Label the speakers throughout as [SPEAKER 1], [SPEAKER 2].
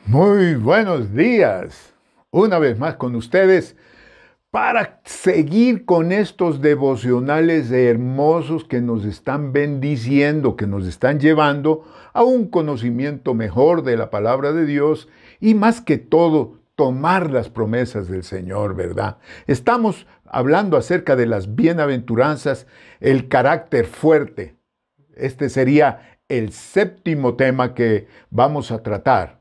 [SPEAKER 1] Muy buenos días. Una vez más con ustedes para seguir con estos devocionales hermosos que nos están bendiciendo, que nos están llevando a un conocimiento mejor de la palabra de Dios y más que todo tomar las promesas del Señor, ¿verdad? Estamos hablando acerca de las bienaventuranzas, el carácter fuerte. Este sería el séptimo tema que vamos a tratar.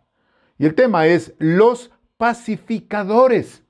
[SPEAKER 1] Y el tema es los pacificadores.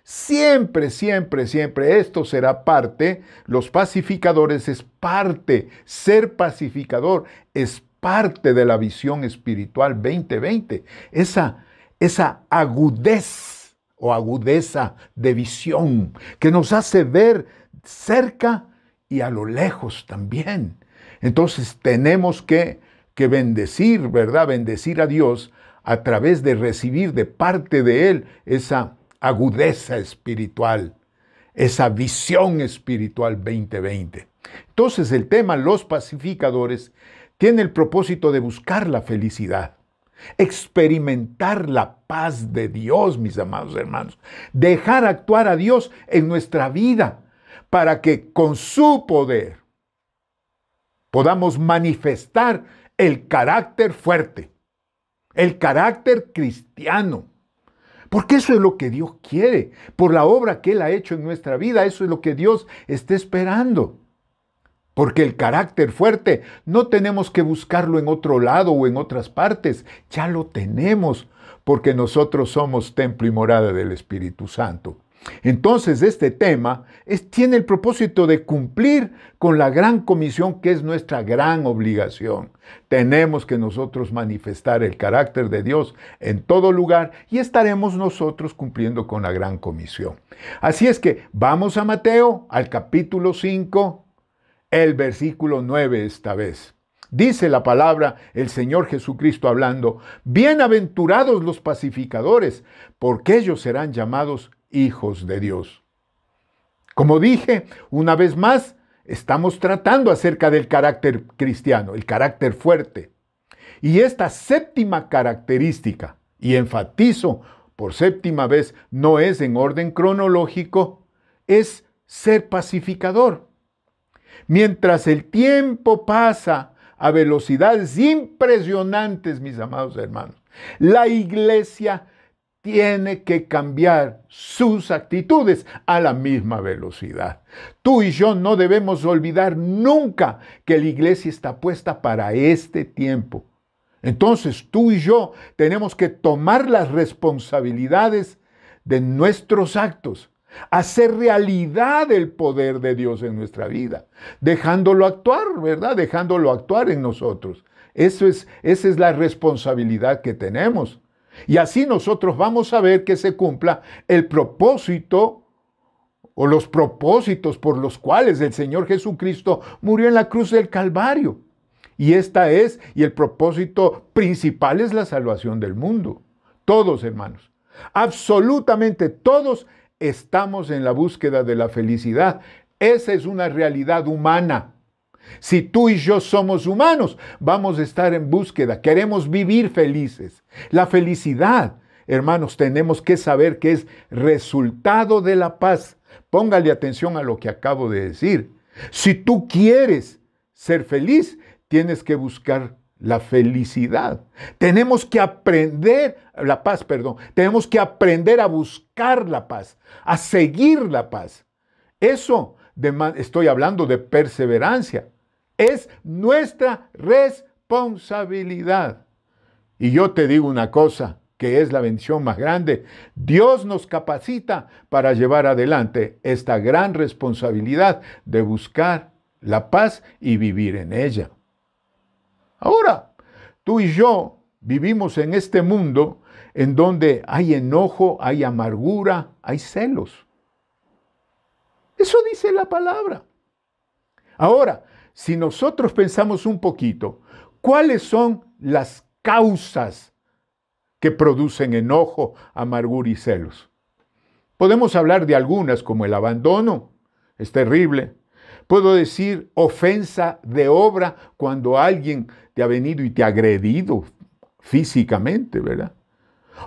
[SPEAKER 1] Siempre, siempre, siempre esto será parte, los pacificadores es parte, ser pacificador es parte de la visión espiritual 2020. Esa agudez o agudeza de visión que nos hace ver cerca y a lo lejos también. Entonces tenemos que bendecir, ¿verdad? Bendecir a Dios a través de recibir de parte de Él esa agudeza espiritual, esa visión espiritual 2020. Entonces el tema los pacificadores tiene el propósito de buscar la felicidad, experimentar la paz de Dios, mis amados hermanos, dejar actuar a Dios en nuestra vida para que con su poder podamos manifestar el carácter fuerte, el carácter cristiano. Porque eso es lo que Dios quiere, por la obra que Él ha hecho en nuestra vida, eso es lo que Dios está esperando. Porque el carácter fuerte no tenemos que buscarlo en otro lado o en otras partes, ya lo tenemos, porque nosotros somos templo y morada del Espíritu Santo. Entonces este tema tiene el propósito de cumplir con la gran comisión que es nuestra gran obligación. Tenemos que nosotros manifestar el carácter de Dios en todo lugar y estaremos nosotros cumpliendo con la gran comisión. Así es que vamos a Mateo, al capítulo 5, el versículo 9 esta vez. Dice la palabra, el Señor Jesucristo hablando, bienaventurados los pacificadores, porque ellos serán llamados hijos de Dios. Como dije, una vez más, estamos tratando acerca del carácter cristiano, el carácter fuerte. Y esta séptima característica, y enfatizo por séptima vez, no es en orden cronológico, es ser pacificador. Mientras el tiempo pasa a velocidades impresionantes, mis amados hermanos, la iglesia tiene que cambiar sus actitudes a la misma velocidad. Tú y yo no debemos olvidar nunca que la iglesia está puesta para este tiempo. Entonces tú y yo tenemos que tomar las responsabilidades de nuestros actos, hacer realidad el poder de Dios en nuestra vida, dejándolo actuar, ¿verdad? Dejándolo actuar en nosotros. Esa es la responsabilidad que tenemos. Y así nosotros vamos a ver que se cumpla el propósito o los propósitos por los cuales el Señor Jesucristo murió en la cruz del Calvario. Y el propósito principal es la salvación del mundo. Todos, hermanos, absolutamente todos estamos en la búsqueda de la felicidad. Esa es una realidad humana. Si tú y yo somos humanos, vamos a estar en búsqueda, queremos vivir felices. La felicidad, hermanos, tenemos que saber que es resultado de la paz. Póngale atención a lo que acabo de decir. Si tú quieres ser feliz, tienes que buscar la felicidad. Tenemos que aprender, tenemos que aprender a buscar la paz, a seguir la paz. Estoy hablando de perseverancia. Es nuestra responsabilidad. Y yo te digo una cosa, que es la bendición más grande. Dios nos capacita para llevar adelante esta gran responsabilidad de buscar la paz y vivir en ella. Ahora, tú y yo vivimos en este mundo en donde hay enojo, hay amargura, hay celos. Eso dice la palabra. Ahora, si nosotros pensamos un poquito, ¿cuáles son las causas que producen enojo, amargura y celos? Podemos hablar de algunas como el abandono, es terrible. Puedo decir ofensa de obra cuando alguien te ha venido y te ha agredido físicamente, ¿verdad?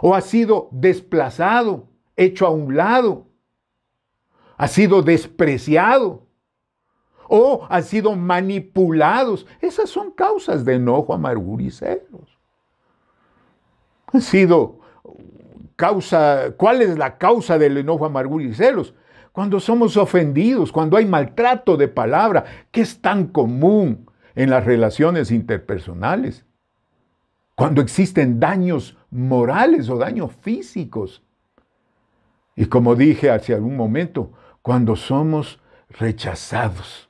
[SPEAKER 1] o ha sido desplazado, hecho a un lado, ha sido despreciado o han sido manipulados. Esas son causas de enojo, amargura y celos. Han sido causa. ¿Cuál es la causa del enojo, amargura y celos? Cuando somos ofendidos, cuando hay maltrato de palabra, que es tan común en las relaciones interpersonales. Cuando existen daños morales o daños físicos. Y como dije hace algún momento, cuando somos rechazados.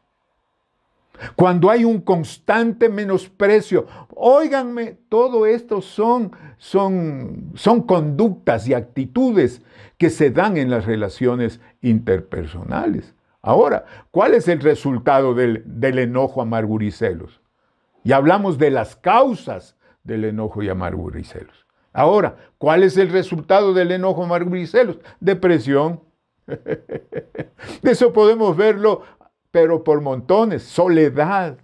[SPEAKER 1] Cuando hay un constante menosprecio. Óiganme, todo esto son conductas y actitudes que se dan en las relaciones interpersonales. Ahora, ¿cuál es el resultado del enojo, amargura y celos? Y hablamos de las causas del enojo y amargura y celos. Ahora, ¿cuál es el resultado del enojo, amargura y celos? Depresión. De eso podemos verlo, pero por montones. Soledad.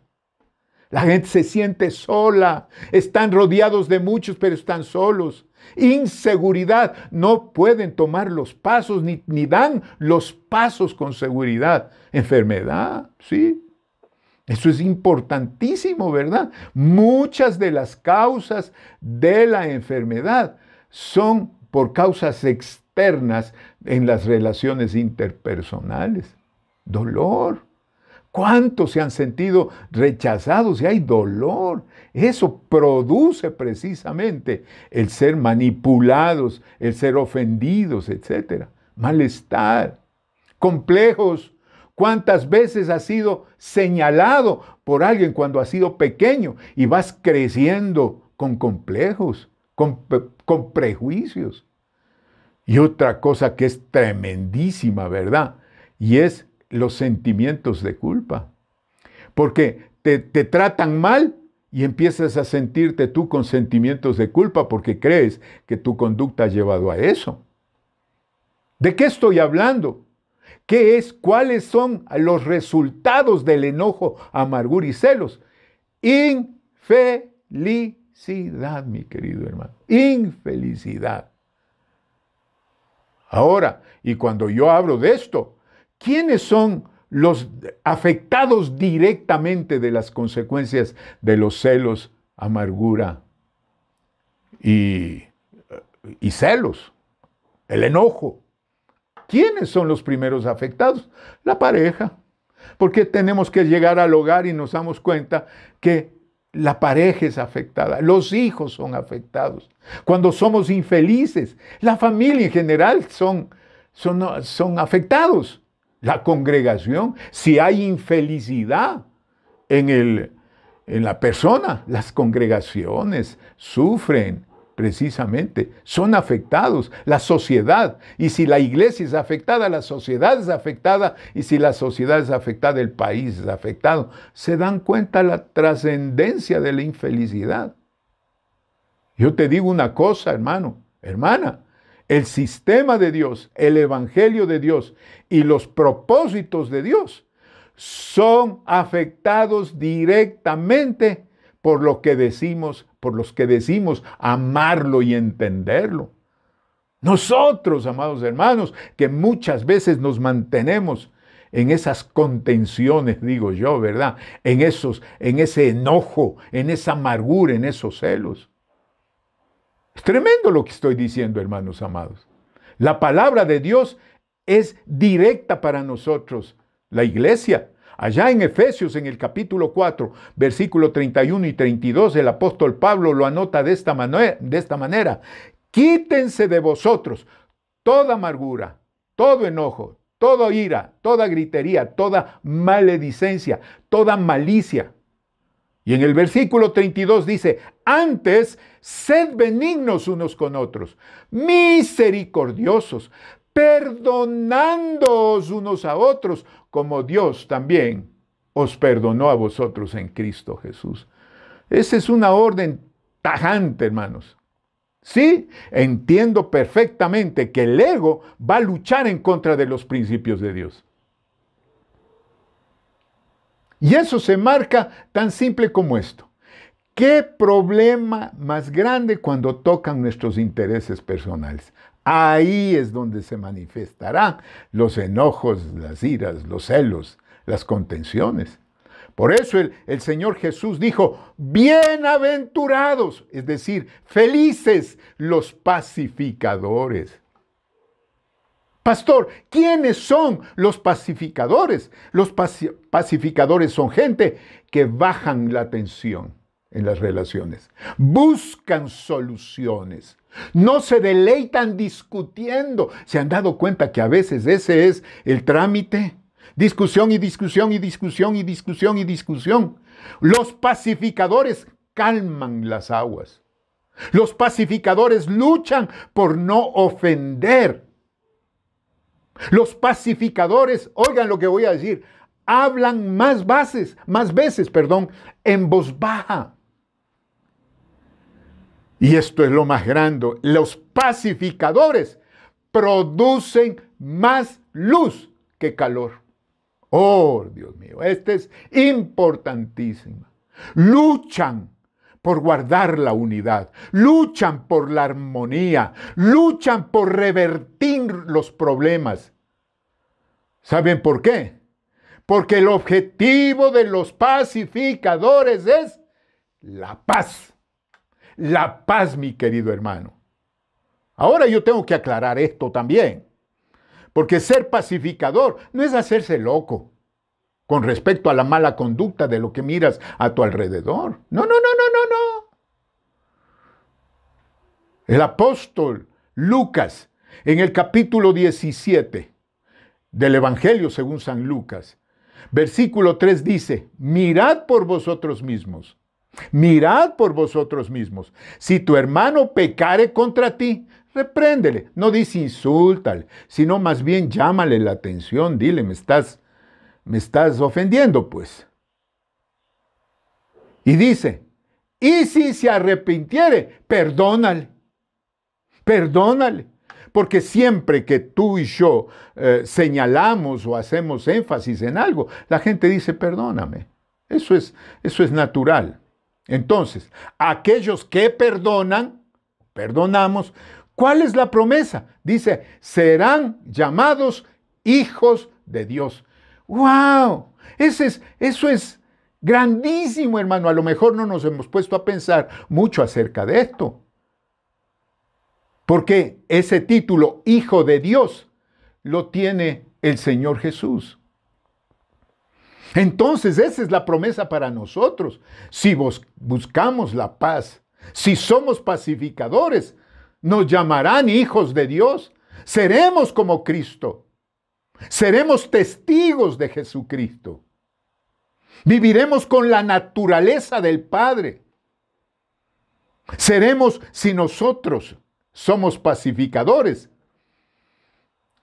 [SPEAKER 1] La gente se siente sola. Están rodeados de muchos, pero están solos. Inseguridad. No pueden tomar los pasos ni dan los pasos con seguridad. Enfermedad, sí. Eso es importantísimo, ¿verdad? Muchas de las causas de la enfermedad son por causas externas en las relaciones interpersonales. Dolor. ¿Cuántos se han sentido rechazados y hay dolor? Eso produce precisamente el ser manipulados, el ser ofendidos, etc. Malestar. Complejos. ¿Cuántas veces has sido señalado por alguien cuando has sido pequeño y vas creciendo con complejos, con prejuicios? Y otra cosa que es tremendísima, ¿verdad? Y es los sentimientos de culpa. Porque te tratan mal y empiezas a sentirte tú con sentimientos de culpa porque crees que tu conducta ha llevado a eso. ¿De qué estoy hablando? ¿Cuáles son los resultados del enojo, amargura y celos? Infelicidad, mi querido hermano. Infelicidad. Ahora, y cuando yo hablo de esto, ¿quiénes son los afectados directamente de las consecuencias de los celos, amargura y celos? El enojo. ¿Quiénes son los primeros afectados? La pareja. Porque tenemos que llegar al hogar y nos damos cuenta que la pareja es afectada, los hijos son afectados. Cuando somos infelices, la familia en general son afectados. La congregación, si hay infelicidad en la persona, las congregaciones sufren. Precisamente, son afectados, la sociedad. Y si la iglesia es afectada, la sociedad es afectada. Y si la sociedad es afectada, el país es afectado. Se dan cuenta la trascendencia de la infelicidad. Yo te digo una cosa, hermano, hermana. El sistema de Dios, el evangelio de Dios y los propósitos de Dios son afectados directamente por los que decimos amarlo y entenderlo. Nosotros, amados hermanos, que muchas veces nos mantenemos en esas contenciones, digo yo, ¿verdad? En ese enojo, en esa amargura, en esos celos. Es tremendo lo que estoy diciendo, hermanos amados. La palabra de Dios es directa para nosotros, la iglesia. Allá en Efesios, en el capítulo 4, versículo 31 y 32, el apóstol Pablo lo anota de esta manera. Quítense de vosotros toda amargura, todo enojo, toda ira, toda gritería, toda maledicencia, toda malicia. Y en el versículo 32 dice, antes, sed benignos unos con otros, misericordiosos, perdonándoos unos a otros, como Dios también os perdonó a vosotros en Cristo Jesús. Esa es una orden tajante, hermanos. Sí, entiendo perfectamente que el ego va a luchar en contra de los principios de Dios. Y eso se marca tan simple como esto. ¿Qué problema más grande cuando tocan nuestros intereses personales? Ahí es donde se manifestarán los enojos, las iras, los celos, las contenciones. Por eso el Señor Jesús dijo, bienaventurados, es decir, felices los pacificadores. Pastor, ¿quiénes son los pacificadores? Los pacificadores son gente que bajan la tensión en las relaciones, buscan soluciones, no se deleitan discutiendo. ¿Se han dado cuenta que a veces ese es el trámite? Discusión y discusión y discusión y discusión y discusión. Los pacificadores calman las aguas. Los pacificadores luchan por no ofender. Los pacificadores, oigan lo que voy a decir, hablan más veces, en voz baja. Y esto es lo más grande. Los pacificadores producen más luz que calor. Oh, Dios mío, este es importantísimo. Luchan por guardar la unidad, luchan por la armonía, luchan por revertir los problemas. ¿Saben por qué? Porque el objetivo de los pacificadores es la paz. La paz, mi querido hermano. Ahora yo tengo que aclarar esto también. Porque ser pacificador no es hacerse loco con respecto a la mala conducta de lo que miras a tu alrededor. No. El apóstol Lucas, en el capítulo 17 del Evangelio según San Lucas, versículo 3 dice, mirad por vosotros mismos. Mirad por vosotros mismos. Si tu hermano pecare contra ti, repréndele. No dice insúltale, sino más bien llámale la atención. Dile, me estás ofendiendo, pues. Y dice, y si se arrepintiere, perdónale. Perdónale. Porque siempre que tú y yo señalamos o hacemos énfasis en algo, la gente dice, perdóname. Eso es natural. Entonces, aquellos que perdonamos, ¿cuál es la promesa? Dice, serán llamados hijos de Dios. ¡Wow! Eso es grandísimo, hermano. A lo mejor no nos hemos puesto a pensar mucho acerca de esto. Porque ese título, Hijo de Dios, lo tiene el Señor Jesús. Entonces, esa es la promesa para nosotros. Si buscamos la paz, si somos pacificadores, nos llamarán hijos de Dios. Seremos como Cristo. Seremos testigos de Jesucristo. Viviremos con la naturaleza del Padre. Seremos, si nosotros somos pacificadores,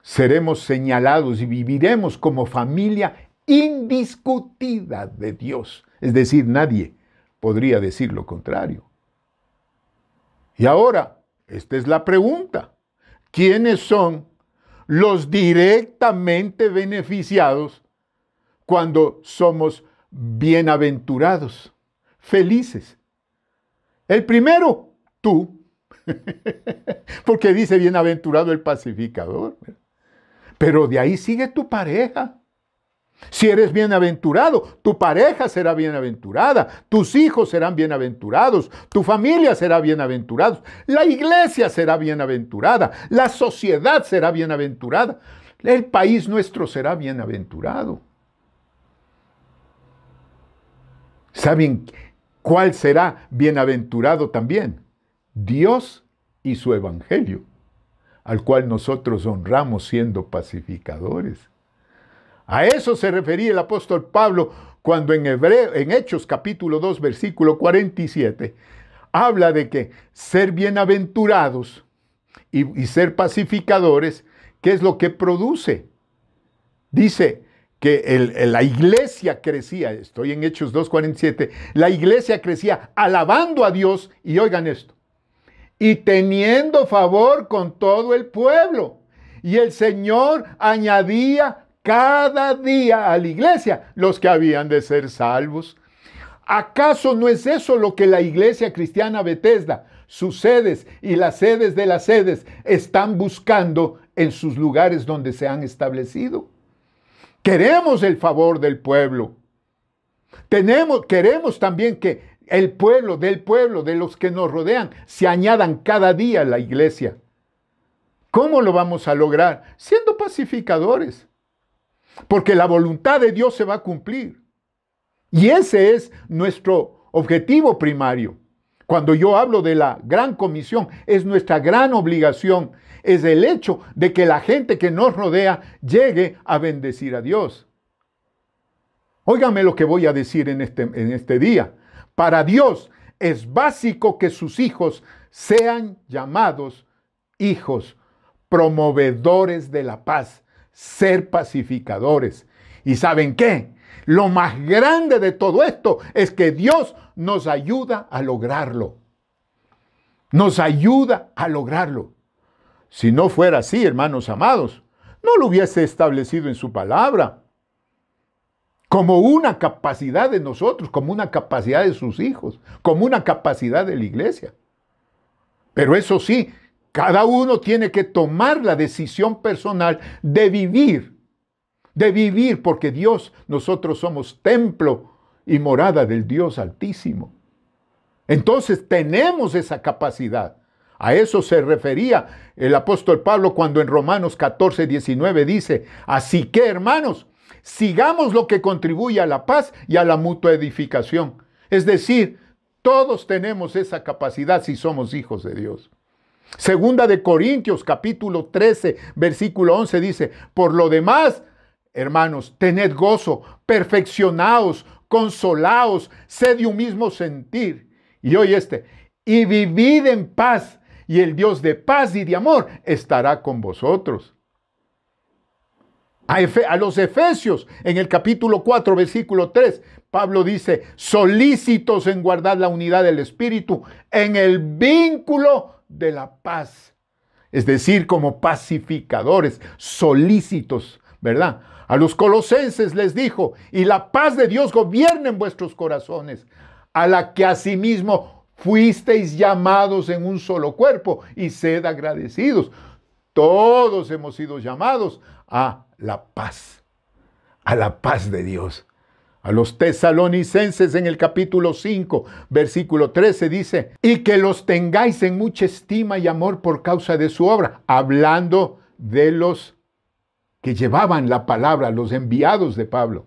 [SPEAKER 1] seremos señalados y viviremos como familia indiscutida de Dios. Es decir, nadie podría decir lo contrario. Y ahora, esta es la pregunta. ¿Quiénes son los directamente beneficiados cuando somos bienaventurados, felices? El primero, tú. Porque dice bienaventurado el pacificador. Pero de ahí sigue tu pareja. Si eres bienaventurado, tu pareja será bienaventurada, tus hijos serán bienaventurados, tu familia será bienaventurada, la iglesia será bienaventurada, la sociedad será bienaventurada, el país nuestro será bienaventurado. ¿Saben cuál será bienaventurado también? Dios y su evangelio, al cual nosotros honramos siendo pacificadores. A eso se refería el apóstol Pablo cuando en Hechos capítulo 2 versículo 47 habla de que ser bienaventurados y ser pacificadores, ¿qué es lo que produce? Dice que la iglesia crecía, estoy en Hechos 2:47, la iglesia crecía alabando a Dios, y oigan esto, y teniendo favor con todo el pueblo, y el Señor añadía cada día a la iglesia los que habían de ser salvos. ¿Acaso no es eso lo que la Iglesia Cristiana Bethesda, sus sedes y las sedes de las sedes, están buscando en sus lugares donde se han establecido? Queremos el favor del pueblo. Queremos también que el pueblo, de los que nos rodean, se añadan cada día a la iglesia. ¿Cómo lo vamos a lograr? Siendo pacificadores. Porque la voluntad de Dios se va a cumplir. Y ese es nuestro objetivo primario. Cuando yo hablo de la gran comisión, es nuestra gran obligación. Es el hecho de que la gente que nos rodea llegue a bendecir a Dios. Óigame lo que voy a decir en este día. Para Dios es básico que sus hijos sean llamados hijos, promovedores de la paz, ser pacificadores. ¿Y saben qué? Lo más grande de todo esto es que Dios nos ayuda a lograrlo. Nos ayuda a lograrlo. Si no fuera así, hermanos amados, no lo hubiese establecido en su palabra como una capacidad de nosotros, como una capacidad de sus hijos, como una capacidad de la iglesia. Pero eso sí, cada uno tiene que tomar la decisión personal de vivir, porque Dios, nosotros somos templo y morada del Dios Altísimo. Entonces tenemos esa capacidad. A eso se refería el apóstol Pablo cuando en Romanos 14, 19 dice, así que, hermanos, sigamos lo que contribuye a la paz y a la mutua edificación. Es decir, todos tenemos esa capacidad si somos hijos de Dios. Segunda de Corintios, capítulo 13, versículo 11 dice, por lo demás, hermanos, tened gozo, perfeccionaos, consolaos, sed de un mismo sentir. Y hoy y vivid en paz, y el Dios de paz y de amor estará con vosotros. A los Efesios, en el capítulo 4, versículo 3, Pablo dice, solícitos en guardar la unidad del Espíritu en el vínculo de la paz. Es decir, como pacificadores, solícitos, ¿verdad? A los colosenses les dijo, y la paz de Dios gobierne en vuestros corazones, a la que asimismo fuisteis llamados en un solo cuerpo, y sed agradecidos. Todos hemos sido llamados a la paz de Dios. A los tesalonicenses en el capítulo 5, versículo 13 dice, y que los tengáis en mucha estima y amor por causa de su obra, hablando de los que llevaban la palabra, los enviados de Pablo.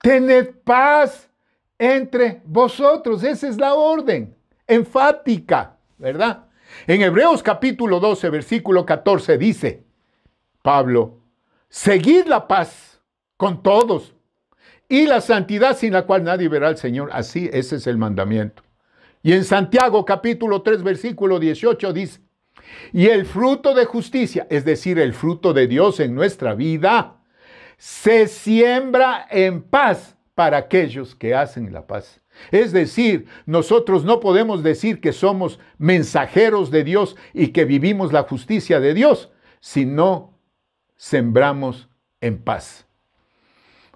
[SPEAKER 1] Tened paz entre vosotros, esa es la orden enfática, ¿verdad? En Hebreos capítulo 12, versículo 14 dice Pablo, seguid la paz con todos y la santidad sin la cual nadie verá al Señor. Así, ese es el mandamiento. Y en Santiago capítulo 3, versículo 18 dice, y el fruto de justicia, es decir, el fruto de Dios en nuestra vida, se siembra en paz para aquellos que hacen la paz. Es decir, nosotros no podemos decir que somos mensajeros de Dios y que vivimos la justicia de Dios si no sembramos en paz.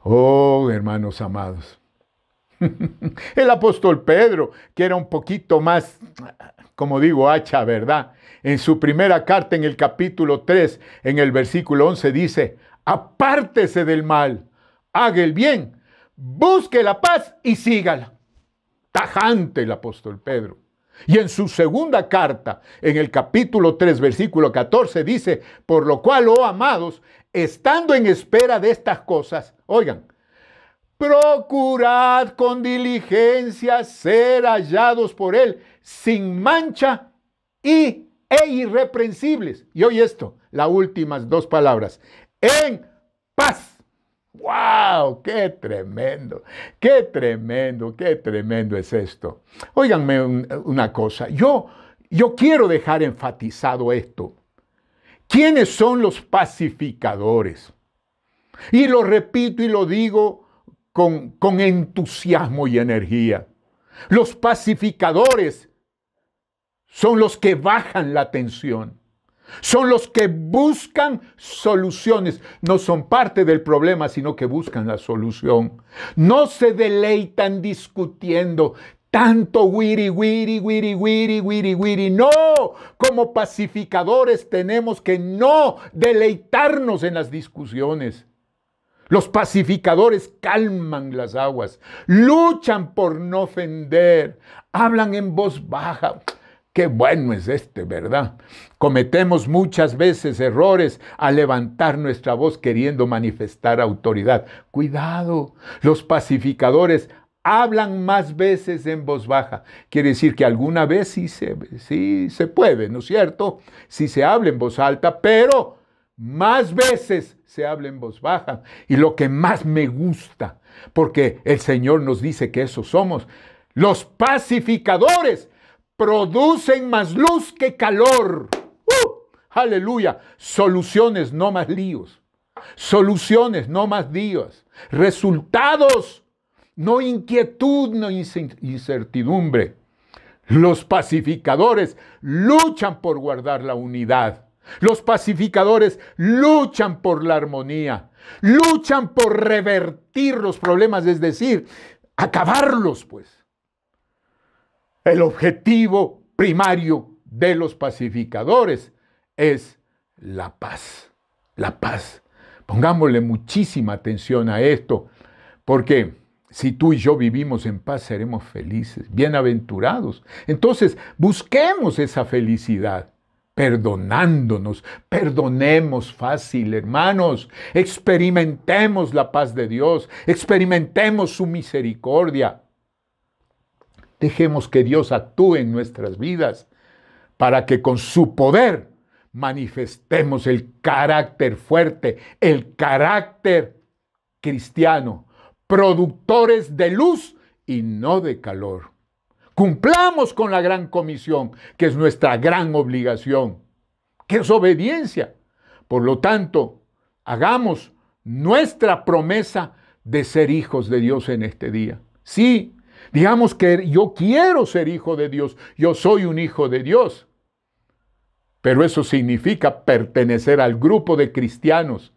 [SPEAKER 1] Oh, hermanos amados. El apóstol Pedro, que era un poquito más, como digo, hacha, ¿verdad? En su primera carta, en el capítulo 3, en el versículo 11, dice, apártese del mal, haga el bien, busque la paz y sígala. Tajante el apóstol Pedro. Y en su segunda carta, en el capítulo 3, versículo 14, dice, por lo cual, oh amados, estando en espera de estas cosas, oigan, procurad con diligencia ser hallados por él, sin mancha e irreprensibles. Y oye esto, las últimas dos palabras, en paz. ¡Wow! ¡Qué tremendo! ¡Qué tremendo! ¡Qué tremendo es esto! Óiganme una cosa. Yo quiero dejar enfatizado esto. ¿Quiénes son los pacificadores? Y lo repito y lo digo con entusiasmo y energía. Los pacificadores son los que bajan la tensión. Son los que buscan soluciones. No son parte del problema, sino que buscan la solución. No se deleitan discutiendo tanto wiri, wiri, wiri, wiri, wiri, wiri. No, como pacificadores tenemos que no deleitarnos en las discusiones. Los pacificadores calman las aguas, luchan por no ofender, hablan en voz baja. Qué bueno es ¿verdad? Cometemos muchas veces errores al levantar nuestra voz queriendo manifestar autoridad. Cuidado, los pacificadores hablan más veces en voz baja. Quiere decir que alguna vez sí se puede, ¿no es cierto? Sí se habla en voz alta, pero más veces se habla en voz baja. Y lo que más me gusta, porque el Señor nos dice que eso somos, los pacificadores producen más luz que calor. Aleluya. Soluciones, no más líos. Soluciones, no más líos. Resultados, no inquietud, no incertidumbre. Los pacificadores luchan por guardar la unidad. Los pacificadores luchan por la armonía. Luchan por revertir los problemas, es decir, acabarlos, pues. El objetivo primario de los pacificadores es la paz. La paz. Pongámosle muchísima atención a esto, porque si tú y yo vivimos en paz, seremos felices, bienaventurados. Entonces, busquemos esa felicidad, perdonándonos. Perdonemos fácil, hermanos. Experimentemos la paz de Dios. Experimentemos su misericordia. Dejemos que Dios actúe en nuestras vidas para que con su poder manifestemos el carácter fuerte, el carácter cristiano, productores de luz y no de calor. Cumplamos con la gran comisión, que es nuestra gran obligación, que es obediencia. Por lo tanto, hagamos nuestra promesa de ser hijos de Dios en este día. Sí, digamos que yo quiero ser hijo de Dios, yo soy un hijo de Dios. Pero eso significa pertenecer al grupo de cristianos,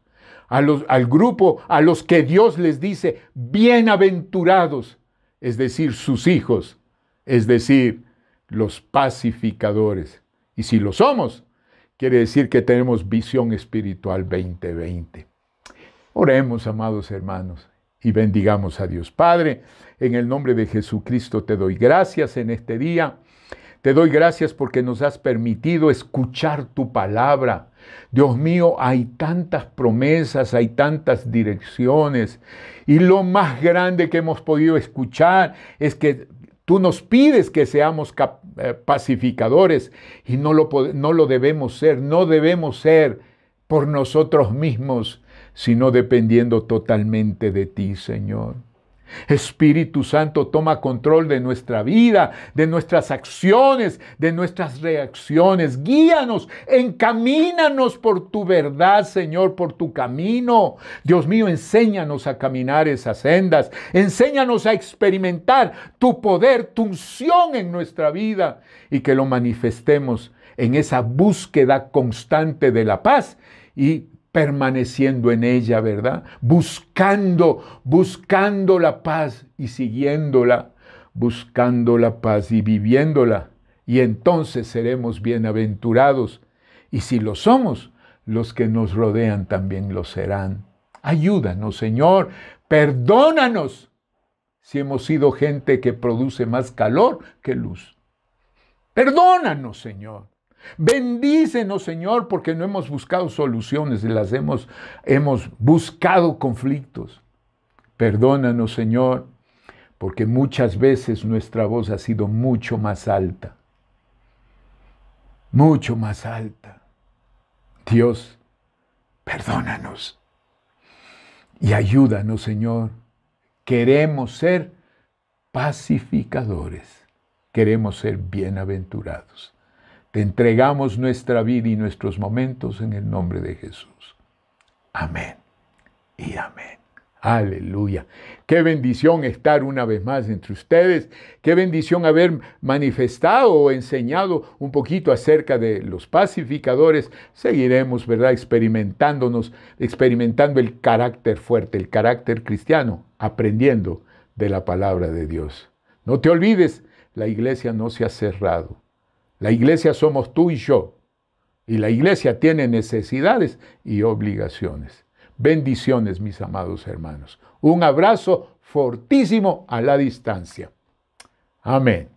[SPEAKER 1] al grupo a los que Dios les dice bienaventurados, es decir, sus hijos, es decir, los pacificadores. Y si lo somos, quiere decir que tenemos visión espiritual 2020. Oremos, amados hermanos, y bendigamos a Dios. Padre, en el nombre de Jesucristo te doy gracias en este día. Te doy gracias porque nos has permitido escuchar tu palabra. Dios mío, hay tantas promesas, hay tantas direcciones. Y lo más grande que hemos podido escuchar es que tú nos pides que seamos pacificadores y no lo debemos ser. No debemos ser por nosotros mismos, sino dependiendo totalmente de ti, Señor. Espíritu Santo, toma control de nuestra vida, de nuestras acciones, de nuestras reacciones. Guíanos, encamínanos por tu verdad, Señor, por tu camino. Dios mío, enséñanos a caminar esas sendas. Enséñanos a experimentar tu poder, tu unción en nuestra vida y que lo manifestemos en esa búsqueda constante de la paz y permaneciendo en ella, ¿verdad? Buscando la paz y siguiéndola, buscando la paz y viviéndola. Y entonces seremos bienaventurados. Y si lo somos, los que nos rodean también lo serán. Ayúdanos, Señor. Perdónanos si hemos sido gente que produce más calor que luz. Perdónanos, Señor. Bendícenos, Señor, porque no hemos buscado soluciones, hemos buscado conflictos. Perdónanos, Señor, porque muchas veces nuestra voz ha sido mucho más alta. Mucho más alta. Dios, perdónanos y ayúdanos, Señor. Queremos ser pacificadores. Queremos ser bienaventurados. Te entregamos nuestra vida y nuestros momentos en el nombre de Jesús. Amén y amén. Aleluya. Qué bendición estar una vez más entre ustedes. Qué bendición haber manifestado o enseñado un poquito acerca de los pacificadores. Seguiremos, ¿verdad?, experimentando el carácter fuerte, el carácter cristiano, aprendiendo de la palabra de Dios. No te olvides, la iglesia no se ha cerrado. La iglesia somos tú y yo. Y la iglesia tiene necesidades y obligaciones. Bendiciones, mis amados hermanos. Un abrazo fortísimo a la distancia. Amén.